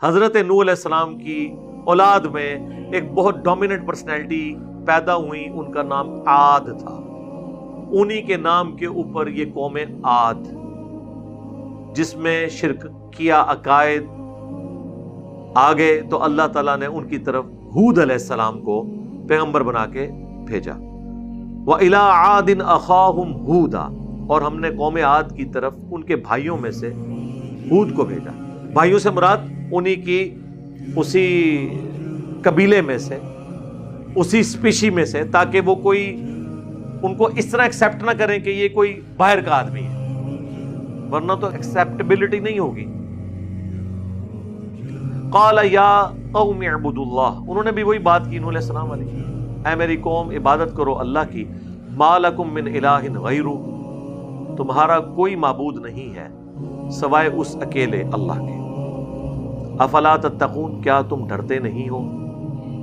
حضرت نوح علیہ السلام کی اولاد میں ایک بہت ڈومیننٹ پرسنالٹی پیدا ہوئی، ان کا نام عاد تھا، انہی کے نام کے اوپر یہ قوم عاد جس میں شرک کیا، عقائد آگے، تو اللہ تعالیٰ نے ان کی طرف ہود علیہ السلام کو پیغمبر بنا کے بھیجا۔ وَإِلَىٰ عَادٍ أَخَاهُمْ هُودًا، اور ہم نے قوم عاد کی طرف ان کے بھائیوں میں سے ہود کو بھیجا۔ بھائیوں سے مراد انہی کی اسی قبیلے میں سے، اسی اسپیشی میں سے، تاکہ وہ کوئی ان کو اس طرح ایکسیپٹ نہ کریں کہ یہ کوئی باہر کا آدمی ہے، ورنہ تو ایکسیپٹیبلٹی نہیں ہوگی۔ قال یا قوم اعبدوا اللہ، انہوں نے بھی وہی بات کی نوح علیہ السلام علیہ، اے میری قوم عبادت کرو اللہ کی، ما لکم من الہ غیرہ، تمہارا کوئی معبود نہیں ہے سوائے اس اکیلے اللہ کے، افلا تتقون، کیا تم ڈرتے نہیں ہو؟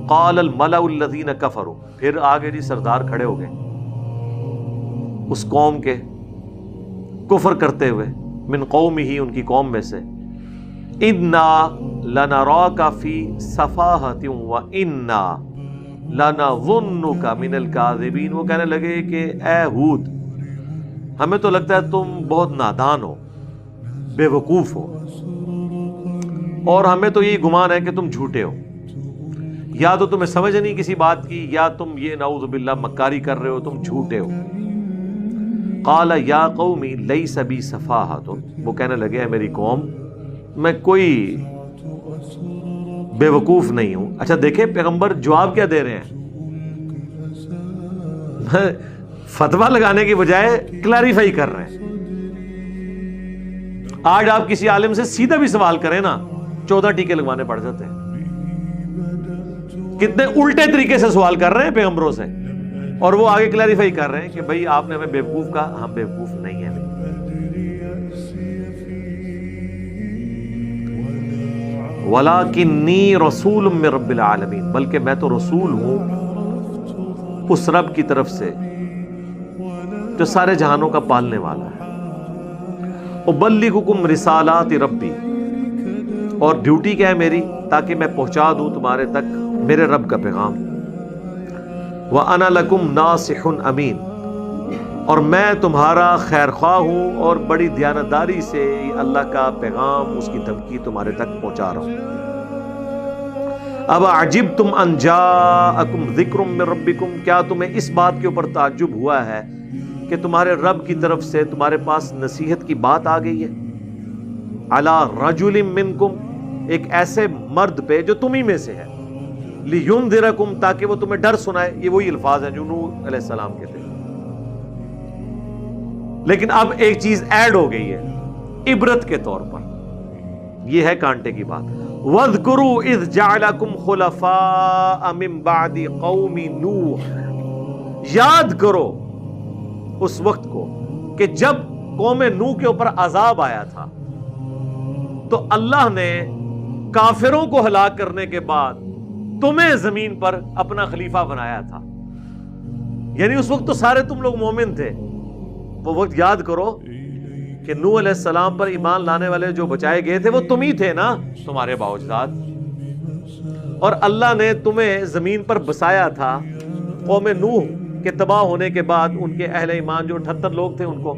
قال الملأ الذین کفروا، پھر آگے جی سردار کھڑے ہو گئے اس قوم کے کفر کرتے ہوئے، من قومہ، ان کی قوم میں سے، انا لنراک فی صفاہۃ وانا لنظنک من الکاذبین، وہ کہنے لگے کہ اے ہود، ہمیں تو لگتا ہے تم بہت نادان ہو، بے وقوف ہو، اور ہمیں تو یہی گمان ہے کہ تم جھوٹے ہو، یا تو تمہیں سمجھ نہیں کسی بات کی، یا تم یہ نعوذ باللہ مکاری کر رہے ہو، تم جھوٹے ہو۔ قال یا قومی لیس بی صفاہۃ، وہ کہنے لگے اے میری قوم، میں کوئی بے وقوف نہیں ہوں۔ اچھا دیکھیں پیغمبر جواب کیا دے رہے ہیں، فتویٰ لگانے کی بجائے کلیریفائی کر رہے ہیں۔ آج آپ کسی عالم سے سیدھا بھی سوال کریں نا، 14 ٹیکے لگوانے پڑ جاتے ہیں۔ کتنے الٹے طریقے سے سوال کر رہے ہیں پیغمبروں سے، اور وہ آگے کلیریفائی کر رہے ہیں کہ بھئی آپ نے ہمیں بیوقوف کہا، ہم بیوقوف نہیں ہیں۔ وَلَٰكِنِّي رَسُولٌ مِّن رَّبِّ الْعَالَمِينَ، بلکہ میں تو رسول ہوں اس رب کی طرف سے جو سارے جہانوں کا پالنے والا ہے۔ أُبَلِّغُكُمْ رِسَالَاتِ رَبِّي، اور ڈیوٹی کیا ہے میری، تاکہ میں پہنچا دوں تمہارے تک میرے رب کا پیغام۔ وَأَنَا لَكُمْ نَاصِحٌ أَمِينٌ، اور میں تمہارا خیر خواہ ہوں اور بڑی دیانتداری سے اللہ کا پیغام، اس کی دھمکی تمہارے تک پہنچا رہا ہوں۔ اب عجبتم ان جاءکم ذکر من ربکم، کیا تمہیں اس بات کے اوپر تعجب ہوا ہے کہ تمہارے رب کی طرف سے تمہارے پاس نصیحت کی بات آ گئی ہے، علی رجل منکم، ایک ایسے مرد پہ جو تمہیں میں سے ہے، لینذرکم، تاکہ وہ تمہیں ڈر سنائے۔ یہ وہی الفاظ ہیں جو نوح علیہ السلام کے تھے، لیکن اب ایک چیز ایڈ ہو گئی ہے عبرت کے طور پر، یہ ہے کانٹے کی بات۔ وَاذْكُرُوا إِذْ جَعَلَكُمْ خُلَفَاءَ مِن بَعْدِ قَوْمِ نوح، یاد کرو اس وقت کو کہ جب قوم نوح کے اوپر عذاب آیا تھا تو اللہ نے کافروں کو ہلاک کرنے کے بعد تمہیں زمین پر اپنا خلیفہ بنایا تھا، یعنی اس وقت تو سارے تم لوگ مومن تھے۔ وہ وقت یاد کرو کہ نوح علیہ السلام پر ایمان لانے والے جو بچائے گئے تھے وہ تم ہی تھے نا، تمہارے باوجداد، اور اللہ نے تمہیں زمین پر بسایا تھا۔ قوم نوح کے تباہ ہونے کے بعد ان کے اہل ایمان جو 78 لوگ تھے ان کو،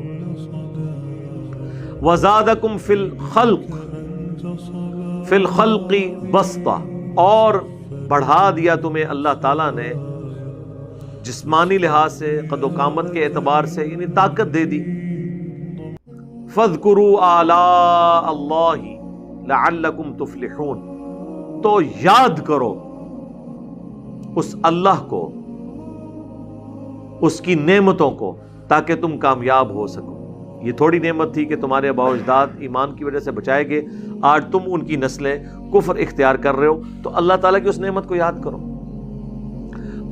وَزَادَكُمْ فِي الْخَلْقِ بَسْطَةً، اور بڑھا دیا تمہیں اللہ تعالیٰ نے جسمانی لحاظ سے، قد و قامت کے اعتبار سے، یعنی طاقت دے دی۔ فَاذْكُرُوا آلَاءَ اللَّهِ لَعَلَّكُمْ تُفْلِحُونَ، تو یاد کرو اس اللہ کو، اس کی نعمتوں کو، تاکہ تم کامیاب ہو سکو۔ یہ تھوڑی نعمت تھی کہ تمہارے آباء و اجداد ایمان کی وجہ سے بچائے گئے، آج تم ان کی نسلیں کفر اختیار کر رہے ہو، تو اللہ تعالیٰ کی اس نعمت کو یاد کرو۔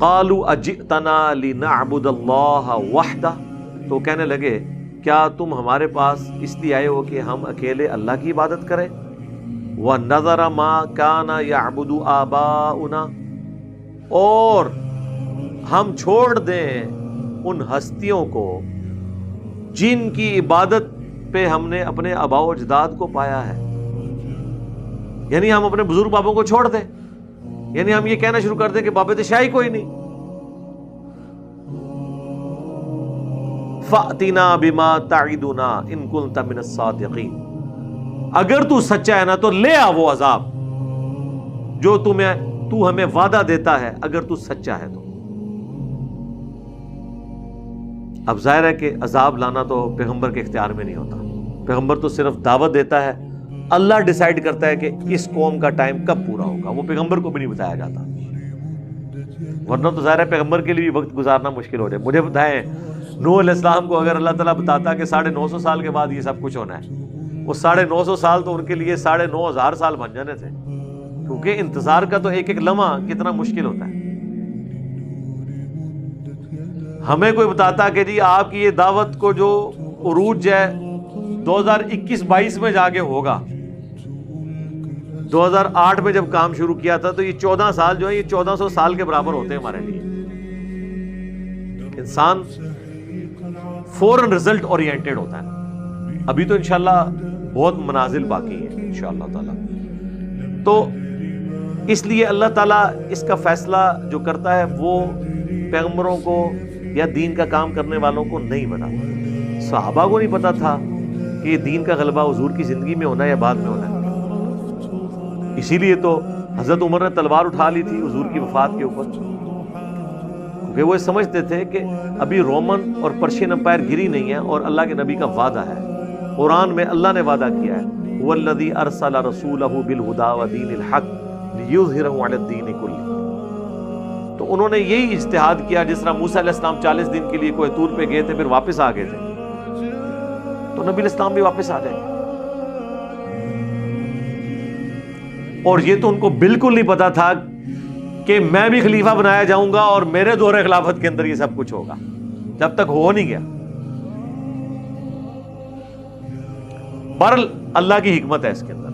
قالوا اجئتنا لنعبد اللہ وحدہ، تو کہنے لگے کیا تم ہمارے پاس اس لیے آئے ہو کہ ہم اکیلے اللہ کی عبادت کریں؟ وَنَذَرَ مَا كَانَ يَعْبُدُ آبَاؤُنَا، اور ہم چھوڑ دیں ان ہستیوں کو جن کی عبادت پہ ہم نے اپنے آباء و اجداد کو پایا ہے۔ یعنی ہم اپنے بزرگ بابوں کو چھوڑ دیں، یعنی ہم یہ کہنا شروع کر دیں کہ باب شاہی کوئی نہیں. فَأْتِنَا بِمَا تَعِدُنَا إِن كُنتَ مِنَ الصَّادِقِينَ، اگر تو سچا ہے نا تو لے آ وہ عذاب جو تو ہمیں وعدہ دیتا ہے، اگر تو سچا ہے تو. اب ظاہر ہے کہ عذاب لانا تو پیغمبر کے اختیار میں نہیں ہوتا، پیغمبر تو صرف دعوت دیتا ہے، اللہ ڈیسائیڈ کرتا ہے کہ اس قوم کا ٹائم کب پورا ہوگا، وہ پیغمبر کو بھی نہیں بتایا جاتا. ورنہ تو ظاہر ہے پیغمبر کے لیے بھی وقت گزارنا مشکل ہو جائے. مجھے بتائیں نوح علیہ السلام کو اگر اللہ تعالیٰ بتاتا کہ 950 سال کے بعد یہ سب کچھ ہونا ہے، وہ 950 سال تو ان کے لیے 9,500 سال بن جانے تھے، کیونکہ انتظار کا تو ایک ایک لمحہ کتنا مشکل ہوتا ہے. ہمیں کوئی بتاتا کہ جی آپ کی یہ دعوت کو جو عروج ہے 2021-22 میں جا کے ہوگا، 2008 میں جب کام شروع کیا تھا تو یہ 14 سال جو ہے یہ 1400 سال کے برابر ہوتے ہیں ہمارے لیے. انسان فوراً رزلٹ اورینٹڈ ہوتا ہے. ابھی تو انشاءاللہ بہت منازل باقی ہیں انشاءاللہ تعالی. تو اس لیے اللہ تعالیٰ اس کا فیصلہ جو کرتا ہے وہ پیغمبروں کو یا دین کا کام کرنے والوں کو نہیں بتاتا. صحابہ کو نہیں پتا تھا کہ یہ دین کا غلبہ حضور کی زندگی میں ہونا ہے یا بعد میں ہونا ہے. اسی لیے تو حضرت عمر نے تلوار اٹھا لی تھی حضور کی وفات کے اوپر، کیونکہ وہ سمجھتے تھے کہ ابھی رومن اور پرشین امپائر گری نہیں ہے اور اللہ کے نبی کا وعدہ ہے. قرآن میں اللہ نے وعدہ کیا ہے وَالَّذِي أَرْسَلَ رَسُولَهُ بِالْهُدَى وَدِينِ الْحَقِّ لِيُظْهِرَهُ عَلَى الدِّينِ كُلِّهِ. تو انہوں نے یہی اجتہاد کیا جس طرح موسیٰ علیہ السلام 40 دن کے لیے کوہ طور پہ گئے تھے پھر واپس آ گئے تھے، تو نبی علیہ السلام بھی واپس آ جائیں گے. اور یہ تو ان کو بالکل نہیں پتا تھا کہ میں بھی خلیفہ بنایا جاؤں گا اور میرے دور خلافت کے اندر یہ سب کچھ ہوگا، جب تک ہو نہیں گیا. پر اللہ کی حکمت ہے اس کے اندر،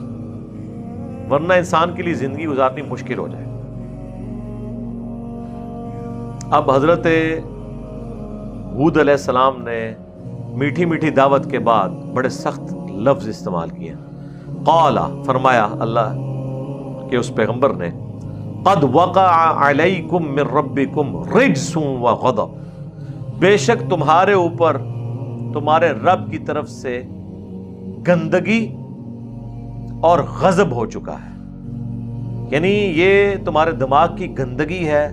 ورنہ انسان کے لیے زندگی گزارنی مشکل ہو جائے. اب حضرت ہود علیہ السلام نے میٹھی میٹھی دعوت کے بعد بڑے سخت لفظ استعمال کیے. قال، فرمایا اللہ کہ اس پیغمبر نے، قد وقع علیکم من ربکم رجس وغضب، بے شک تمہارے اوپر تمہارے رب کی طرف سے گندگی اور غضب ہو چکا ہے. یعنی یہ تمہارے دماغ کی گندگی ہے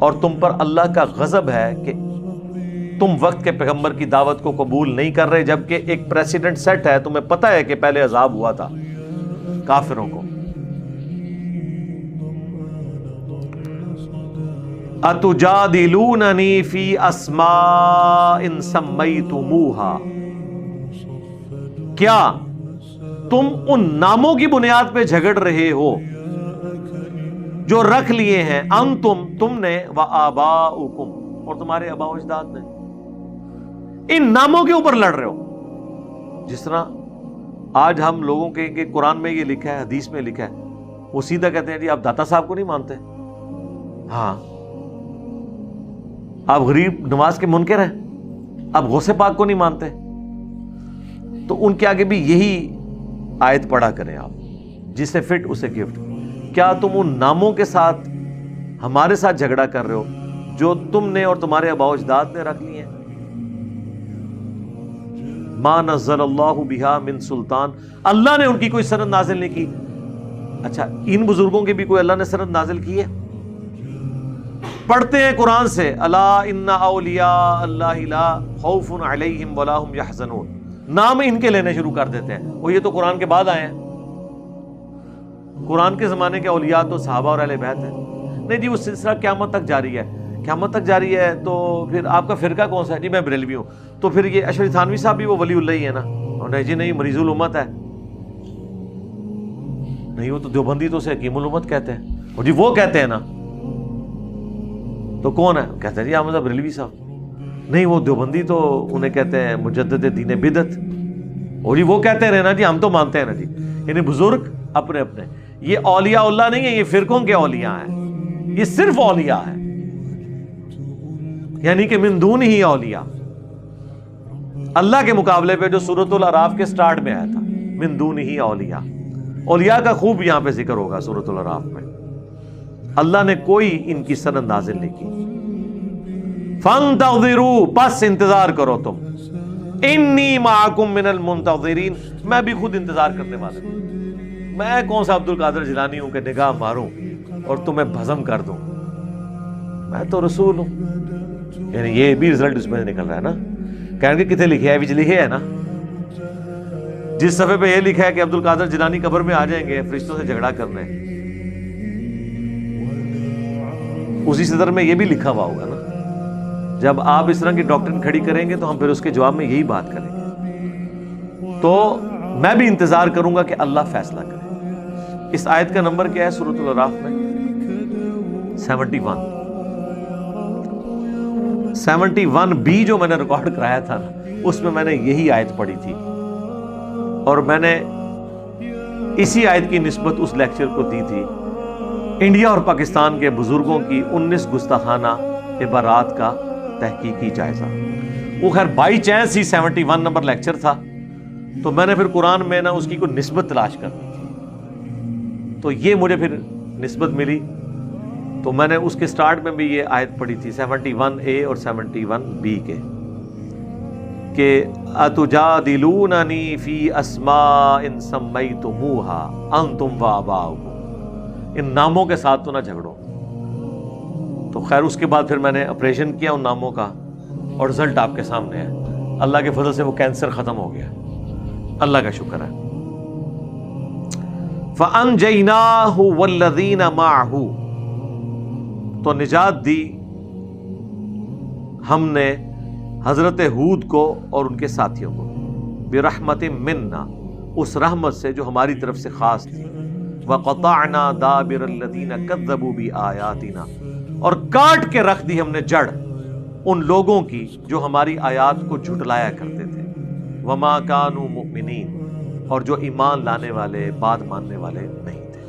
اور تم پر اللہ کا غضب ہے کہ تم وقت کے پیغمبر کی دعوت کو قبول نہیں کر رہے، جبکہ ایک پریسیڈنٹ سیٹ ہے. تمہیں پتہ ہے کہ پہلے عذاب ہوا تھا کافروں کو. اتجادلوننی فی اسماء سمیتموها، کیا تم ان ناموں کی بنیاد پہ جھگڑ رہے ہو جو رکھ لیے ہیں تم نے وآباؤکم، اور تمہارے آباء و اجداد نے. ان ناموں کے اوپر لڑ رہے ہو. جس طرح آج ہم لوگوں کے کہ قرآن میں یہ لکھا ہے، حدیث میں لکھا ہے، وہ سیدھا کہتے ہیں جی آپ داتا صاحب کو نہیں مانتے، ہاں آپ غریب نواز کے منکر ہیں، آپ غوث پاک کو نہیں مانتے. تو ان کے آگے بھی یہی آیت پڑھا کریں آپ، جسے فٹ اسے گفٹ. کیا تم ان ناموں کے ساتھ ہمارے ساتھ جھگڑا کر رہے ہو جو تم نے اور تمہارے آباء و اجداد نے رکھ لی ہیں؟ ما نزل اللہ بہا من سلطان، اللہ نے ان کی کوئی سند نازل نہیں کی. اچھا ان بزرگوں کے بھی کوئی اللہ نے سند نازل کی ہے؟ پڑھتے ہیں قرآن سے، الا ان اولیاء اللہ لا خوف علیہم ولا هم یحزنون، نام ان کے لینے شروع کر دیتے ہیں. وہ یہ تو قرآن کے بعد آئے ہیں. قرآن کے زمانے کے اولیاء تو صحابہ اور اہل بیت ہیں. نہیں جی وہ سلسلہ قیامت تک جاری ہے. قیامت تک جاری ہے تو پھر آپ کا فرقہ کون سا ہے؟ جی میں بریلوی ہوں. تو پھر یہ اشرف تھانوی صاحب بھی وہ ولی اللہ ہی ہے نا؟ نہیں جی نہیں، مریض الامت ہے. نہیں وہ تو دیوبندی تو اسے حکیم الامت کہتے ہیں. اور جی وہ کہتے ہیں نا، تو کون ہے؟ کہتے ہیں جی احمد بریلوی صاحب. نہیں وہ دیوبندی تو انہیں کہتے ہیں مجدد دین بدعت. اور جی وہ کہتے رہے نا جی ہم تو مانتے ہیں نا جی. یعنی بزرگ اپنے اپنے، یہ اولیاء اللہ نہیں ہے، یہ فرقوں کے اولیاء ہیں. یہ صرف اولیاء ہیں، یعنی کہ من دون ہی اولیاء. اللہ کے مقابلے پہ جو سورۃ الاعراف کے سٹارٹ میں آیا تھا، من دون ہی اولیاء. اولیاء کا خوب یہاں پہ ذکر ہوگا سورۃ الاعراف میں. اللہ نے کوئی ان کی سند نازل نہیں کی. فانتظروا، پس انتظار کرو تم. انی معکم من المنتظرین، میں بھی خود انتظار کرنے والا ہوں. میں کون سا عبد القادر جیلانی ہوں کہ نگاہ ماروں اور تمہیں بھسم کر دوں. میں تو رسول ہوں. یعنی یہ بھی رزلٹ اس میں نکل رہا ہے نا. کہیں گے کتنے لکھے ہے؟ وچ لکھے ہے نا. جس صفحے پہ یہ لکھا ہے کہ عبد القادر جیلانی قبر میں آ جائیں گے فرشتوں سے جھگڑا کرنے، اسی صدر میں یہ بھی لکھا ہوا ہوگا نا. جب آپ اس طرح کی ڈاکٹرن کھڑی کریں گے تو ہم پھر اس کے جواب میں یہی بات کریں گے. تو میں بھی انتظار کروں گا کہ اللہ فیصلہ کرے. اس آیت کا نمبر کیا ہے سورۃ الاعراف میں؟ 71 جو میں نے ریکارڈ کرایا تھا نا، اس میں میں نے یہی آیت پڑھی تھی، اور میں نے اسی آیت کی نسبت اس لیکچر کو دی تھی. انڈیا اور پاکستان کے بزرگوں کی 19 گستاخانہ عبارات کا تحقیقی جائزہ. وہ خیر by chance he 71 number lecture تھا، تو میں نے پھر قرآن میں نا اس کی کوئی نسبت تلاش کرنی تھی. تو یہ مجھے پھر نسبت ملی، تو میں نے اس کے سٹارٹ میں بھی یہ آیت پڑھی تھی 71A اور 71B کے، کہ اتجادلوننی فی اسماء سمیتموہا انتم وآباؤکم. ان ناموں کے ساتھ تو نہ جھگڑو. تو خیر اس کے بعد پھر میں نے آپریشن کیا ان ناموں کا، اور رزلٹ آپ کے سامنے ہے. اللہ کے فضل سے وہ کینسر ختم ہو گیا، اللہ کا شکر ہے. فَأَنْجَيْنَاهُ وَالَّذِينَ مَعَهُ، تو نجات دی ہم نے حضرت ہود کو اور ان کے ساتھیوں کو، برحمت منا، اس رحمت سے جو ہماری طرف سے خاص تھی. وَقَطَعْنَا دَابِرَ الَّذِينَ كَذَّبُوا بِآيَاتِنَا، اور کاٹ کے رکھ دی ہم نے جڑ ان لوگوں کی جو ہماری آیات کو جھٹلایا کرتے تھے. وَمَا كَانُوا مُؤْمِنِينَ، اور جو ایمان لانے والے، بات ماننے والے نہیں تھے.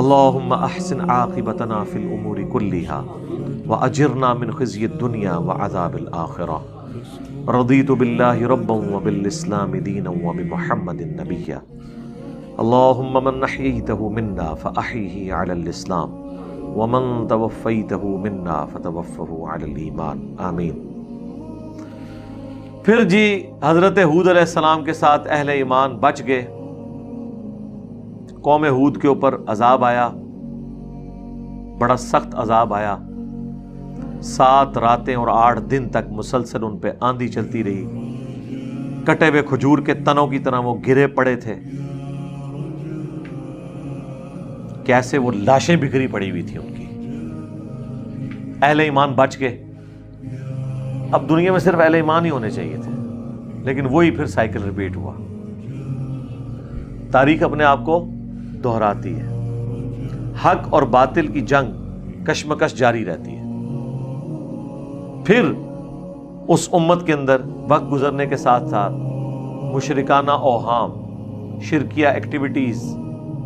اللہم احسن عاقبتنا فی الامور کلیہا واجرنا من خزی الدنیا وعذاب الآخرہ. رضیت باللہ ربا وبالاسلام دینا وبمحمد نبیا. اللہم من احییتہ منا فاحیہ علی الاسلام ومن توفیتہ منا فتوفہ علی الایمان. آمین. پھر جی حضرت ہود علیہ السلام کے ساتھ اہل ایمان بچ گئے. قوم ہود کے اوپر عذاب آیا، بڑا سخت عذاب آیا. 7 راتیں اور 8 دن تک مسلسل ان پہ آندھی چلتی رہی. کٹے ہوئے کھجور کے تنوں کی طرح وہ گرے پڑے تھے. کیسے وہ لاشیں بکھری پڑی ہوئی تھی ان کی. اہل ایمان بچ گئے. اب دنیا میں صرف اہل ایمان ہی ہونے چاہیے تھے، لیکن وہی پھر سائیکل ریپیٹ ہوا. تاریخ اپنے آپ کو دہراتی ہے. حق اور باطل کی جنگ کشمکش جاری رہتی ہے. پھر اس امت کے اندر وقت گزرنے کے ساتھ ساتھ مشرکانہ اوہام، شرکیہ ایکٹیویٹیز،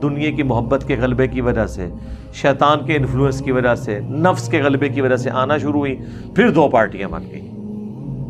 دنیا کی محبت کے غلبے کی وجہ سے، شیطان کے انفلوئنس کی وجہ سے، نفس کے غلبے کی وجہ سے آنا شروع ہوئی. پھر 2 پارٹیاں بن گئیں.